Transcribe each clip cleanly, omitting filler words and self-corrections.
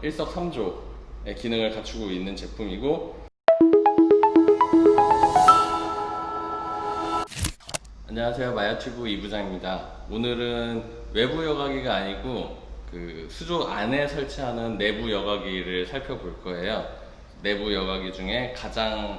일석삼조의 기능을 갖추고 있는 제품이고, 안녕하세요, 마야튜브 이부장입니다. 오늘은 외부 여과기가 아니고 그 수조 안에 설치하는 내부 여과기를 살펴볼 거예요. 내부 여과기 중에 가장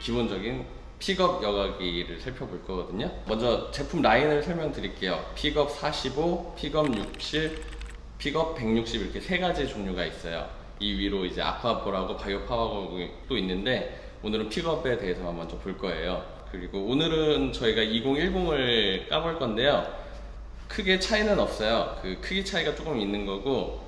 기본적인 픽업 여과기를 살펴볼 거거든요. 먼저 제품 라인을 설명드릴게요. 픽업 45, 픽업 67, 픽업 160 이렇게 세 가지 종류가 있어요. 이 위로 이제 아쿠아볼하고 바이오 파워도 있는데, 오늘은 픽업에 대해서만 먼저 볼 거예요. 그리고 오늘은 저희가 2010을 까볼 건데요. 크게 차이는 없어요. 그 크기 차이가 조금 있는 거고,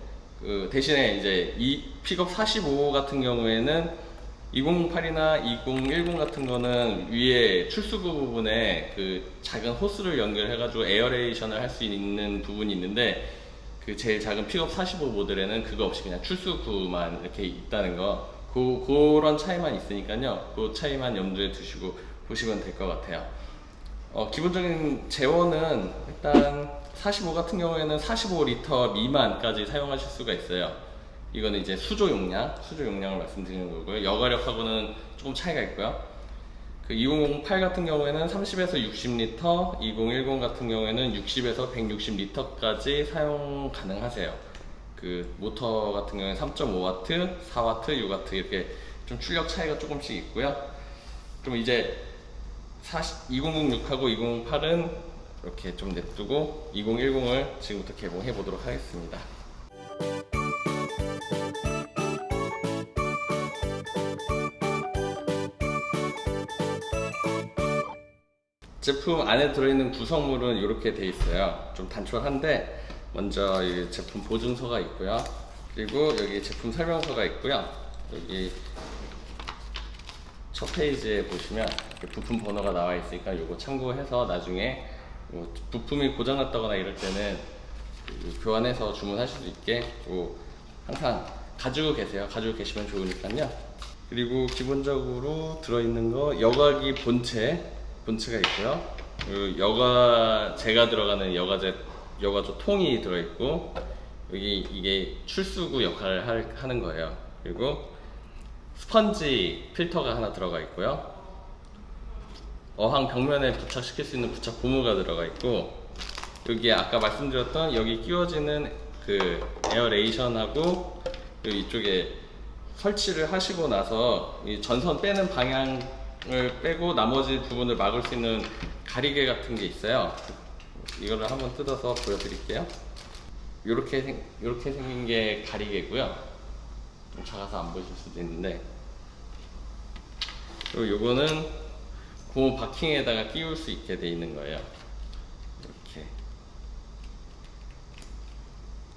대신에 이제 이 픽업 45 같은 경우에는 2008이나 2010 같은 거는 위에 출수구 부분에 그 작은 호스를 연결해가지고 에어레이션을 할 수 있는 부분이 있는데, 그 제일 작은 픽업 45 모델에는 그거 없이 그냥 출수구만 이렇게 있다는 거, 그런 차이만 있으니까요. 그 차이만 염두에 두시고 보시면 될 것 같아요. 기본적인 제원은 일단 45 같은 경우에는 45리터 미만까지 사용하실 수가 있어요. 이거는 이제 수조 용량을 말씀드리는 거고요. 여과력하고는 조금 차이가 있고요. 그 2008 같은 경우에는 30에서 60리터, 2010 같은 경우에는 60에서 160리터까지 사용 가능하세요. 그 모터 같은 경우에는 3.5W, 4W, 6W 이렇게 좀 출력 차이가 조금씩 있고요. 그럼 이제 2006하고 2008은 이렇게 좀 냅두고 2010을 지금부터 개봉해 보도록 하겠습니다. 제품 안에 들어있는 구성물은 이렇게 돼 있어요. 좀 단촐한데, 먼저 이 제품 보증서가 있고요. 그리고 여기 제품 설명서가 있고요. 여기 첫 페이지에 보시면 부품 번호가 나와 있으니까 이거 참고해서 나중에 뭐 부품이 고장났다거나 이럴 때는 교환해서 주문하실 수 있게 항상 가지고 계세요. 가지고 계시면 좋으니까요. 그리고 기본적으로 들어있는 거 여과기 본체가 있고요. 그리고 제가 들어가는 여과조 통이 들어있고, 여기 이게 출수구 역할을 하는 거예요. 그리고 스펀지 필터가 하나 들어가 있고요. 어항 벽면에 부착시킬 수 있는 부착 고무가 들어가 있고, 여기에 아까 말씀드렸던 여기 끼워지는 그 에어레이션하고, 그리고 이쪽에 설치를 하시고 나서 이 전선 빼는 방향을 빼고 나머지 부분을 막을 수 있는 가리개 같은 게 있어요. 이거를 한번 뜯어서 보여드릴게요. 이렇게 생긴 게 가리개고요. 좀 작아서 안 보실 수도 있는데, 그리고 요거는 고무 바킹에다가 끼울 수 있게 돼 있는 거예요. 이렇게.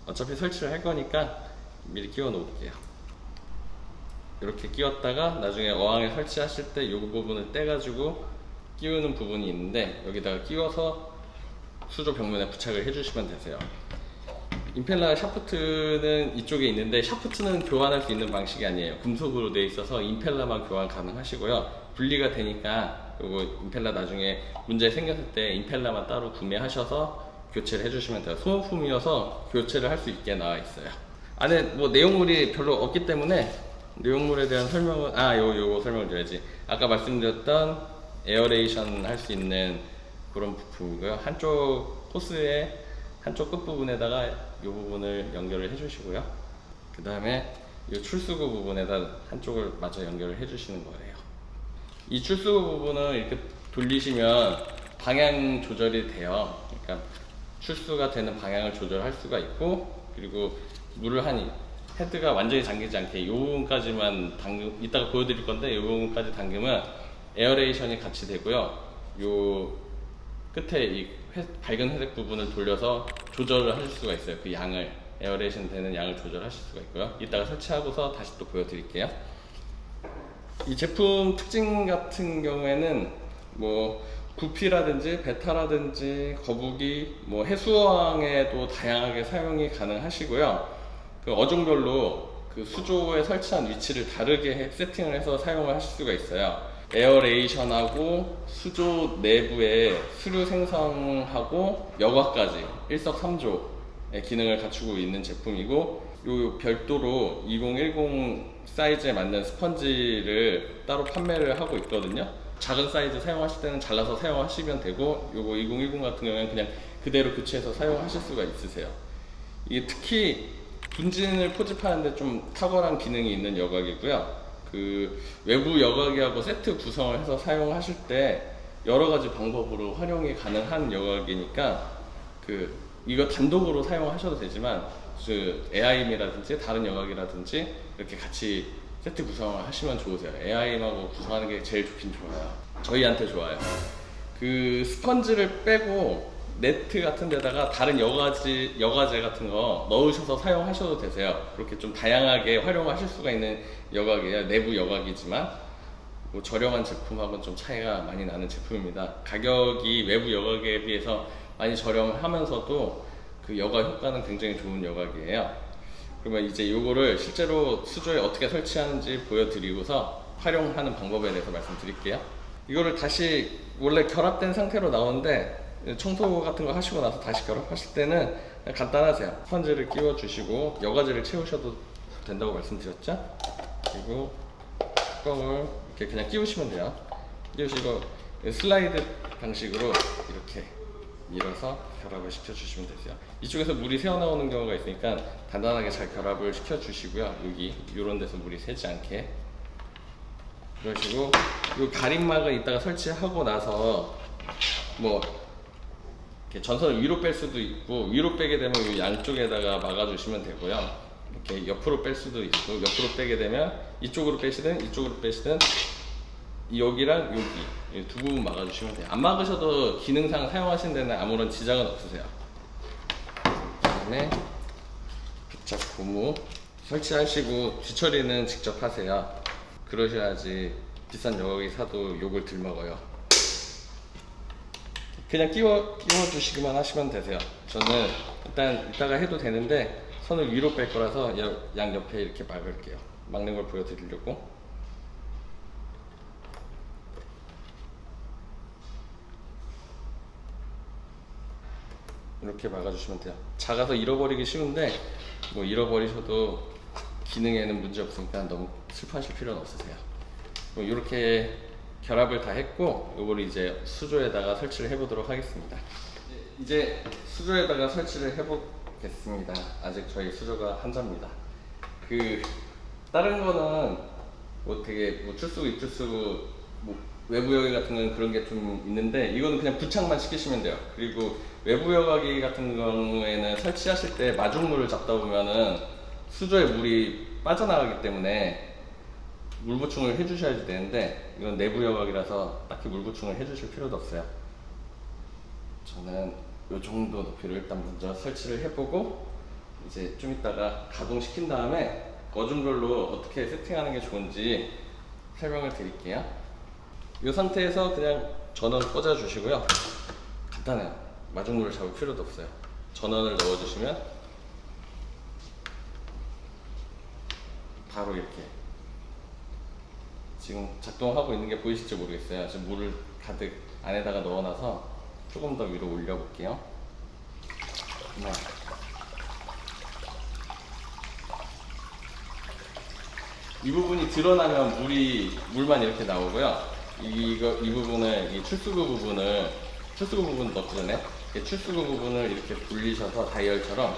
어차피 설치를 할 거니까 미리 끼워 놓을게요. 이렇게 끼웠다가 나중에 어항에 설치하실 때 이 부분을 떼가지고 끼우는 부분이 있는데, 여기다가 끼워서 수조 벽면에 부착을 해주시면 되세요. 임펠러 샤프트는 이쪽에 있는데, 샤프트는 교환할 수 있는 방식이 아니에요. 금속으로 되어 있어서 임펠러만 교환 가능하시고요. 분리가 되니까 요거 임펠러 나중에 문제 생겼을 때 임펠러만 따로 구매하셔서 교체를 해주시면 돼요. 소모품이어서 교체를 할 수 있게 나와 있어요. 안에 뭐 내용물이 별로 없기 때문에 내용물에 대한 설명은 요거 설명드려야지. 아까 말씀드렸던 에어레이션 할 수 있는 그런 부품이고요. 한쪽 호스의 한쪽 끝부분에다가 이 부분을 연결을 해주시고요. 그 다음에 이 출수구 부분에다 한쪽을 마저 연결을 해주시는 거예요. 이 출수구 부분을 이렇게 돌리시면 방향 조절이 돼요. 그러니까 출수가 되는 방향을 조절할 수가 있고, 그리고 물을 헤드가 완전히 잠기지 않게 이 부분까지만 이따가 보여드릴 건데, 이 부분까지 당기면 에어레이션이 같이 되고요. 요 끝에 이 밝은 회색 부분을 돌려서 조절을 하실 수가 있어요. 그 양을, 에어레이션 되는 양을 조절하실 수가 있고요. 이따가 설치하고서 다시 또 보여드릴게요. 이 제품 특징 같은 경우에는 뭐 구피라든지 베타라든지 거북이, 뭐 해수어항에도 다양하게 사용이 가능하시고요. 그 어종별로 그 수조에 설치한 위치를 다르게 세팅을 해서 사용을 하실 수가 있어요. 에어레이션하고 수조 내부에 수류 생성하고 여과까지 일석삼조의 기능을 갖추고 있는 제품이고, 요 별도로 2010 사이즈에 맞는 스펀지를 따로 판매를 하고 있거든요. 작은 사이즈 사용하실 때는 잘라서 사용하시면 되고, 요거 2010 같은 경우에는 그냥 그대로 교체해서 사용하실 수가 있으세요. 이게 특히 분진을 포집하는데 좀 탁월한 기능이 있는 여각이고요. 그 외부 여각이하고 세트 구성을 해서 사용하실 때 여러 가지 방법으로 활용이 가능한 여각이니까 그 이거 단독으로 사용하셔도 되지만 그 AI임이라든지 다른 여각이라든지 이렇게 같이 세트 구성을 하시면 좋으세요. AI임하고 구성하는 게 제일 좋긴 좋아요. 저희한테 좋아요. 그 스펀지를 빼고 네트 같은 데다가 다른 여과제 같은 거 넣으셔서 사용하셔도 되세요. 그렇게 좀 다양하게 활용하실 수가 있는 여각이에요. 내부 여각이지만 뭐 저렴한 제품하고는 좀 차이가 많이 나는 제품입니다. 가격이 외부 여각에 비해서 많이 저렴하면서도 그 여각 효과는 굉장히 좋은 여각이에요. 그러면 이제 이거를 실제로 수조에 어떻게 설치하는지 보여드리고서 활용하는 방법에 대해서 말씀드릴게요. 이거를 다시 원래 결합된 상태로 나오는데 청소 같은 거 하시고 나서 다시 결합하실 때는 간단하세요. 스펀지를 끼워 주시고 여과제를 채우셔도 된다고 말씀드렸죠. 그리고 뚜껑을 이렇게 그냥 끼우시면 돼요. 끼우시고 슬라이드 방식으로 이렇게 밀어서 결합을 시켜주시면 되세요. 이쪽에서 물이 새어나오는 경우가 있으니까 단단하게 잘 결합을 시켜주시고요. 여기 이런 데서 물이 새지 않게 그러시고, 이 가림막을 이따가 설치하고 나서 뭐 이렇게 전선을 위로 뺄 수도 있고, 위로 빼게 되면 이 양쪽에다가 막아주시면 되고요. 이렇게 옆으로 뺄 수도 있고, 옆으로 빼게 되면 이쪽으로 빼시든 이쪽으로 빼시든 여기랑 여기 두 부분 막아주시면 돼요. 안 막으셔도 기능상 사용하시는 데는 아무런 지장은 없으세요. 그 다음에 부착 고무 설치하시고 뒤처리는 직접 하세요. 그러셔야지 비싼 여각이 사도 욕을 덜 먹어요. 그냥 끼워 주시기만 하시면 되세요. 저는 일단 이따가 해도 되는데 선을 위로 뺄 거라서 양 옆에 이렇게 막을게요. 막는 걸 보여드리려고. 이렇게 막아주시면 돼요. 작아서 잃어버리기 쉬운데 뭐 잃어버리셔도 기능에는 문제 없으니까 너무 슬퍼하실 필요는 없으세요. 이렇게 결합을 다 했고, 이걸 이제 수조에다가 설치를 해보도록 하겠습니다. 이제 수조에다가 설치를 해보겠습니다. 아직 저희 수조가 한자입니다. 그 다른 거는 뭐 되게 뭐 출수구 입출수구 뭐 외부 여기 같은 건 그런 게 좀 있는데, 이거는 그냥 부착만 시키시면 돼요. 그리고 외부 여과기 같은 경우에는 설치하실 때 마중물을 잡다 보면은 수조에 물이 빠져나가기 때문에 물 보충을 해주셔야 되는데, 이건 내부 여과기라서 딱히 물 보충을 해주실 필요도 없어요. 저는 이 정도 높이로 일단 먼저 설치를 해보고 이제 좀 이따가 가동시킨 다음에 어중별로 어떻게 세팅하는 게 좋은지 설명을 드릴게요. 이 상태에서 그냥 전원 꽂아 주시고요. 간단해요. 마중물을 잡을 필요도 없어요. 전원을 넣어주시면 바로 이렇게 지금 작동하고 있는 게 보이실지 모르겠어요. 지금 물을 가득 안에다가 넣어놔서 조금 더 위로 올려볼게요. 네. 이 부분이 드러나면 물만 이렇게 나오고요. 이 부분을, 이 출수구 부분 넣기 전에 출수구 부분을 이렇게 돌리셔서 다이얼처럼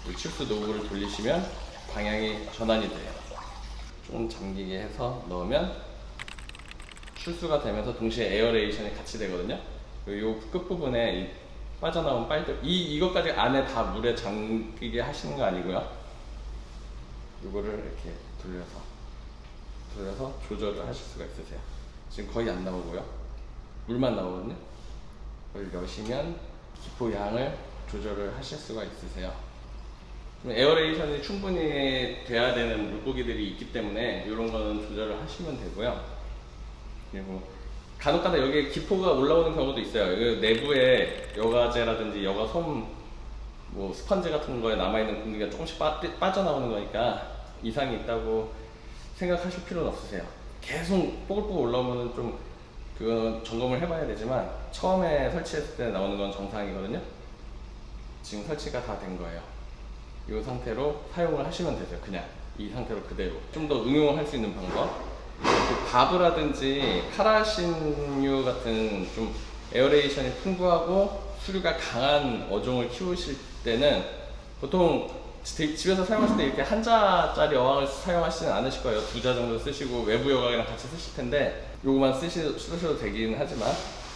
이 출수 노브를 돌리시면 방향이 전환이 돼요. 좀 잠기게 해서 넣으면 출수가 되면서 동시에 에어레이션이 같이 되거든요. 이 끝부분에 이 빠져나온 빨대, 이것까지 안에 다 물에 잠기게 하시는 거 아니고요. 이거를 이렇게 돌려서 조절을 하실 수가 있으세요. 지금 거의 안 나오고요. 물만 나오거든요. 이걸 여시면 기포 양을 조절을 하실 수가 있으세요. 에어레이션이 충분히 돼야 되는 물고기들이 있기 때문에 이런 거는 조절을 하시면 되고요. 그리고 간혹가다 여기에 기포가 올라오는 경우도 있어요. 내부에 여과제라든지 여과솜, 뭐 스펀지 같은 거에 남아있는 공기가 조금씩 빠져나오는 거니까 이상이 있다고 생각하실 필요는 없으세요. 계속 뽀글뽀글 올라오면 좀 그건 점검을 해봐야 되지만 처음에 설치했을 때 나오는 건 정상이거든요. 지금 설치가 다 된 거예요. 이 상태로 사용을 하시면 되죠. 그냥 이 상태로 그대로 좀 더 응용할 수 있는 방법, 바브라든지 카라신유 같은 좀 에어레이션이 풍부하고 수류가 강한 어종을 키우실 때는 보통 집에서 사용하실 때 이렇게 한 자짜리 어항을 사용하시진 않으실 거예요. 2자 정도 쓰시고 외부 여각이랑 같이 쓰실 텐데 요거만 쓰셔도 되긴 하지만,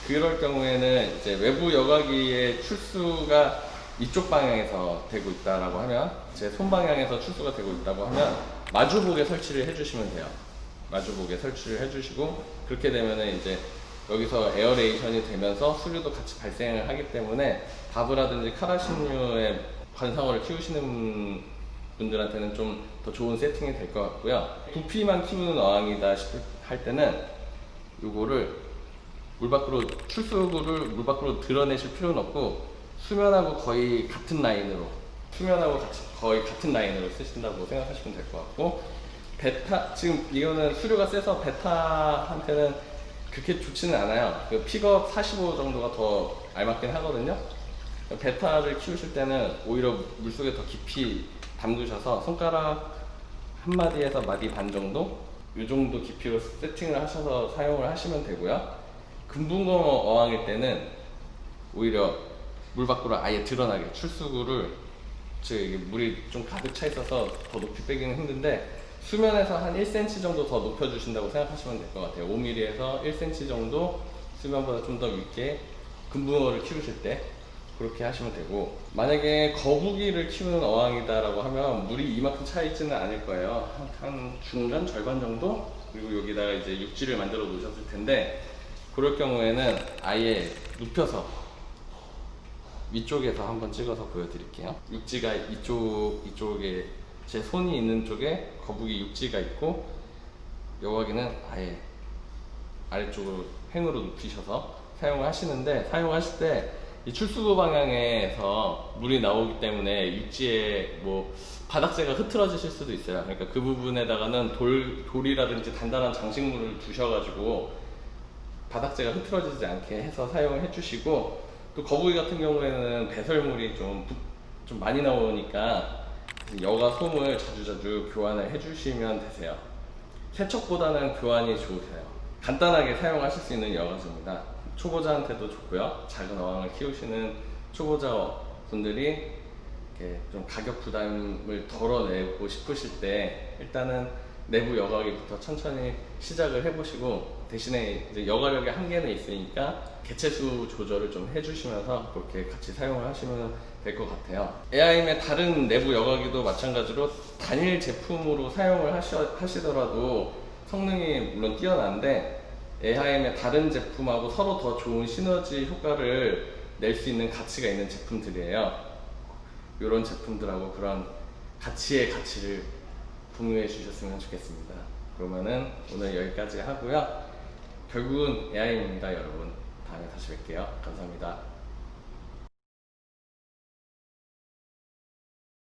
그럴 경우에는 이제 외부 여각기의 출수가 이쪽 방향에서 되고 있다라고 하면, 제 손 방향에서 출수가 되고 있다고 하면 마주복에 설치를 해주시면 돼요. 마주복에 설치를 해주시고, 그렇게 되면은 이제 여기서 에어레이션이 되면서 수류도 같이 발생을 하기 때문에 바브라든지 카라신유의 관상어를 키우시는 분들한테는 좀 더 좋은 세팅이 될 것 같고요. 부피만 키우는 어항이다 할 때는 요거를 출수구를 물 밖으로 드러내실 필요는 없고, 수면하고 거의 같은 라인으로 거의 같은 라인으로 쓰신다고 생각하시면 될 것 같고, 베타, 지금 이거는 수류가 세서 베타한테는 그렇게 좋지는 않아요. 그 픽업 45 정도가 더 알맞긴 하거든요. 베타를 키우실 때는 오히려 물속에 더 깊이 담그셔서 손가락 한 마디에서 마디 반 정도, 이 정도 깊이로 세팅을 하셔서 사용을 하시면 되고요. 금붕어 어항일 때는 오히려 물 밖으로 아예 드러나게 출수구를, 물이 좀 가득 차 있어서 더 높이 빼기는 힘든데 수면에서 한 1cm 정도 더 높여주신다고 생각하시면 될 것 같아요. 5mm에서 1cm 정도 수면보다 좀 더 위에 금붕어를 키우실 때 그렇게 하시면 되고, 만약에 거북이를 키우는 어항이다라고 하면 물이 이만큼 차 있지는 않을 거예요. 한 중간 절반 정도? 그리고 여기다가 이제 육지를 만들어 놓으셨을 텐데, 그럴 경우에는 아예 눕혀서 위쪽에서 한번 찍어서 보여드릴게요. 육지가 이쪽에 제 손이 있는 쪽에 거북이 육지가 있고, 여기는 아예 아래쪽으로 횡으로 눕히셔서 사용을 하시는데, 사용하실 때 이 출수구 방향에서 물이 나오기 때문에 육지에 뭐 바닥재가 흐트러지실 수도 있어요. 그러니까 그 부분에다가는 돌이라든지 단단한 장식물을 두셔가지고 바닥재가 흐트러지지 않게 해서 사용을 해주시고, 또 거북이 같은 경우에는 배설물이 좀 많이 나오니까 여가 솜을 자주자주 교환을 해주시면 되세요. 세척보다는 교환이 좋으세요. 간단하게 사용하실 수 있는 여가지입니다. 초보자한테도 좋고요. 작은 어항을 키우시는 초보자 분들이 이렇게 좀 가격 부담을 덜어내고 싶으실 때 일단은 내부 여가기부터 천천히 시작을 해보시고, 대신에 이제 여가력의 한계는 있으니까 개체수 조절을 좀 해주시면서 그렇게 같이 사용을 하시면 될 것 같아요. 에아임의 다른 내부 여가기도 마찬가지로 단일 제품으로 사용을 하시더라도 성능이 물론 뛰어난데, 에아임의 다른 제품하고 서로 더 좋은 시너지 효과를 낼 수 있는 가치가 있는 제품들이에요. 이런 제품들하고 그런 가치의 가치를 공유해 주셨으면 좋겠습니다. 그러면은 오늘 여기까지 하고요. 결국은 에아임입니다, 여러분. 다음에 다시 뵐게요. 감사합니다.